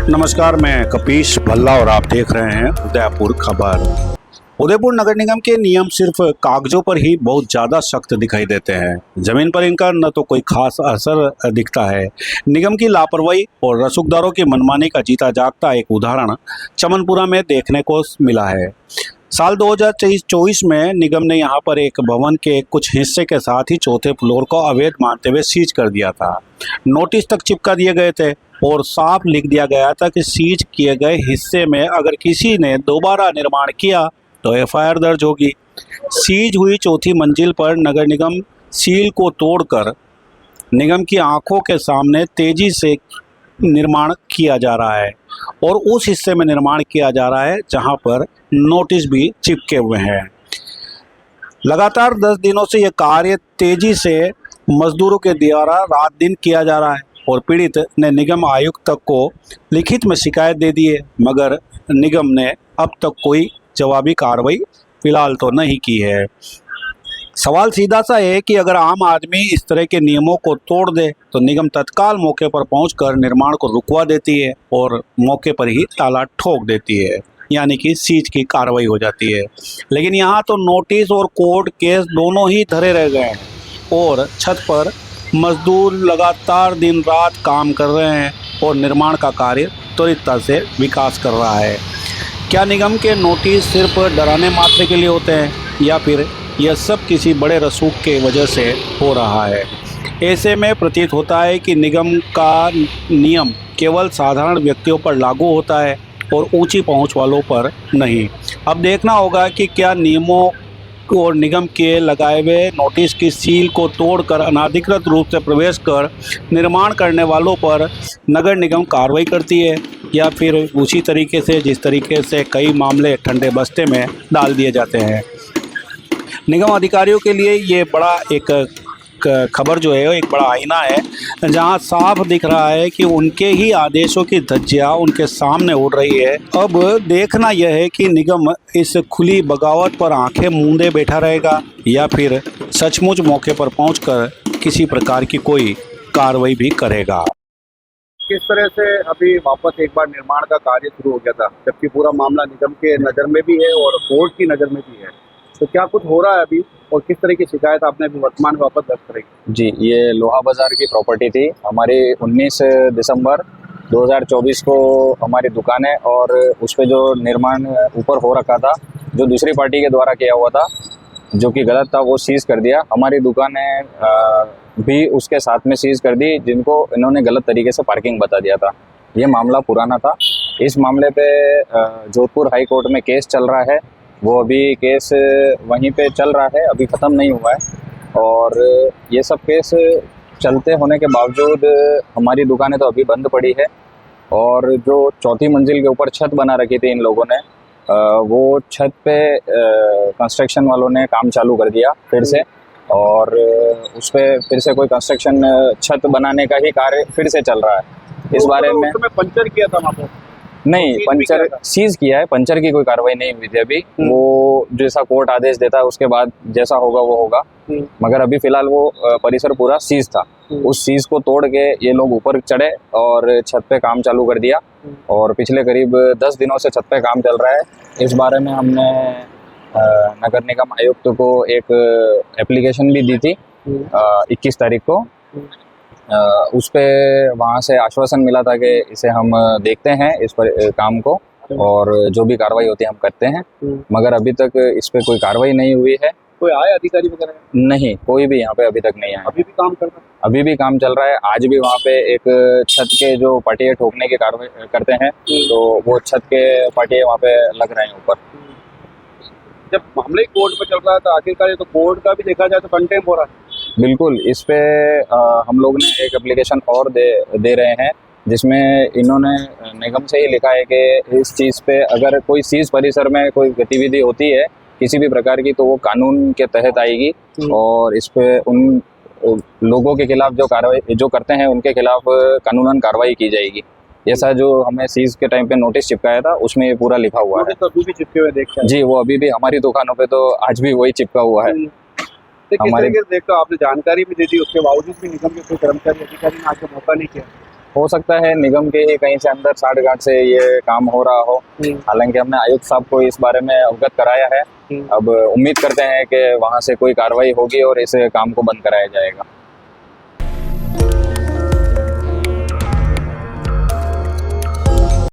नमस्कार, मैं कपीश भल्ला और आप देख रहे हैं उदयपुर खबर। उदयपुर नगर निगम के नियम सिर्फ कागजों पर ही बहुत ज़्यादा सख्त दिखाई देते हैं। जमीन पर इनका न तो कोई खास असर दिखता है। निगम की लापरवाही और रसूखदारों की मनमानी का जीता जागता एक उदाहरण चमनपुरा में देखने को मिला है। साल 2023-24 में निगम ने यहां पर एक भवन के कुछ हिस्से के साथ ही चौथे फ्लोर को अवैध मानते हुए सीज कर दिया था। नोटिस तक चिपका दिए गए थे और साफ लिख दिया गया था कि सीज किए गए हिस्से में अगर किसी ने दोबारा निर्माण किया तो एफआईआर दर्ज होगी। सीज हुई चौथी मंजिल पर नगर निगम सील को तोड़कर निगम की आंखों के सामने तेजी से निर्माण किया जा रहा है और उस हिस्से में निर्माण किया जा रहा है जहां पर नोटिस भी चिपके हुए हैं। लगातार 10 दिनों से यह कार्य तेजी से मजदूरों के द्वारा रात दिन किया जा रहा है और पीड़ित ने निगम आयुक्त तक को लिखित में शिकायत दे दी है, मगर निगम ने अब तक कोई जवाबी कार्रवाई फिलहाल तो नहीं की है। सवाल सीधा सा है कि अगर आम आदमी इस तरह के नियमों को तोड़ दे तो निगम तत्काल मौके पर पहुंचकर निर्माण को रुकवा देती है और मौके पर ही ताला ठोक देती है, यानी कि सीज की कार्रवाई हो जाती है। लेकिन यहाँ तो नोटिस और कोर्ट केस दोनों ही धरे रह गए हैं और छत पर मजदूर लगातार दिन रात काम कर रहे हैं और निर्माण का कार्य त्वरितता से विकास कर रहा है। क्या निगम के नोटिस सिर्फ डराने मात्र के लिए होते हैं या फिर यह सब किसी बड़े रसूख के वजह से हो रहा है? ऐसे में प्रतीत होता है कि निगम का नियम केवल साधारण व्यक्तियों पर लागू होता है और ऊंची पहुंच वालों पर नहीं। अब देखना होगा कि क्या नियमों और निगम के लगाए हुए नोटिस की सील को तोड़कर अनाधिकृत रूप से प्रवेश कर निर्माण करने वालों पर नगर निगम कार्रवाई करती है या फिर उसी तरीके से जिस तरीके से कई मामले ठंडे बस्ते में डाल दिए जाते हैं। निगम अधिकारियों के लिए ये बड़ा एक खबर जो है एक बड़ा आईना है जहां साफ दिख रहा है कि उनके ही आदेशों की धज्जियां उनके सामने उड़ रही है। अब देखना यह है कि निगम इस खुली बगावत पर आंखें मूंदे बैठा रहेगा या फिर सचमुच मौके पर पहुंचकर किसी प्रकार की कोई कार्रवाई भी करेगा। किस तरह से अभी वापस एक बार निर्माण का कार्य शुरू हो गया था, जबकि पूरा मामला निगम के नज़र में भी है और कोर्ट की नज़र में भी है, तो क्या कुछ हो रहा है अभी और किस तरह की शिकायत आपने अभी वर्तमान में वापस दर्ज करेगी? जी, ये लोहा बाज़ार की प्रॉपर्टी थी हमारी। 19 दिसंबर 2024 को हमारी दुकान है और उस पर जो निर्माण ऊपर हो रखा था जो दूसरी पार्टी के द्वारा किया हुआ था जो कि गलत था, वो सीज़ कर दिया। हमारी दुकानें भी उसके साथ में सीज़ कर दी जिनको इन्होंने गलत तरीके से पार्किंग बता दिया था। ये मामला पुराना था। इस मामले पे जोधपुर हाई कोर्ट में केस चल रहा है। वो अभी केस वहीं पे चल रहा है, अभी ख़त्म नहीं हुआ है। और ये सब केस चलते होने के बावजूद हमारी दुकानें तो अभी बंद पड़ी है और जो चौथी मंजिल के ऊपर छत बना रखी थी इन लोगों ने, वो छत पे कंस्ट्रक्शन वालों ने काम चालू कर दिया फिर से और उस पर फिर से कोई कंस्ट्रक्शन छत बनाने का ही कार्य फिर से चल रहा है। इस बारे में पंचर किया था वहाँ पर? नहीं, पंचर सीज किया है, पंचर की कोई कार्रवाई नहीं हुई थी अभी। वो जैसा कोर्ट आदेश देता है उसके बाद जैसा होगा वो होगा, मगर अभी फिलहाल वो परिसर पूरा सीज था। उस सीज को तोड़ के ये लोग ऊपर चढ़े और छत पे काम चालू कर दिया और पिछले करीब 10 दिनों से छत पे काम चल रहा है। इस बारे में हमने नगर निगम आयुक्त को एक एप्लीकेशन भी दी थी 21 तारीख को। उस पे वहाँ से आश्वासन मिला था कि इसे हम देखते हैं इस पर काम को और जो भी कार्रवाई होती है हम करते हैं, मगर अभी तक इस पे कोई कार्रवाई नहीं हुई है। कोई आया अधिकारी वगैरह? नहीं, कोई भी यहाँ पे अभी तक नहीं आया। अभी भी काम कर रहा है? अभी भी काम चल रहा है। आज भी वहाँ पे एक छत के जो पाटिये ठोकने की कार्रवाई करते हैं तो वो छत के पाटिये वहाँ पे लग रहे हैं ऊपर। जब मामले कोर्ट पे चल रहा है तो आखिरकार ये तो कोर्ट का भी देखा जाए तो कंटेम्प हो रहा है। बिल्कुल, इस पे हम लोग ने एक एप्लीकेशन और दे रहे हैं जिसमें इन्होंने निगम से ही लिखा है कि इस चीज़ पे अगर कोई सीज परिसर में कोई गतिविधि होती है किसी भी प्रकार की तो वो कानून के तहत आएगी और इस पे उन लोगों के खिलाफ जो कार्रवाई जो करते हैं उनके खिलाफ कानूनन कार्रवाई की जाएगी। ऐसा जो हमें सीज के टाइम पे नोटिस चिपकाया था उसमें ये पूरा लिखा हुआ है। अभी भी चिपके हुए देखते हैं? जी, वो अभी भी हमारी दुकानों पे तो आज भी वही चिपका हुआ है। हमारे देखो आपने जानकारी भी दे दी, उसके बावजूद भी निगम के कोई कर्मचारी अधिकारी ने आके मौका नहीं किया। हो सकता है निगम के ही कहीं से अंदर साठगांठ से ये काम हो रहा हो। हालांकि हमने आयुक्त साहब को इस बारे में अवगत कराया है। अब उम्मीद करते हैं कि वहां से कोई कार्रवाई होगी और इस काम को बंद कराया जाएगा।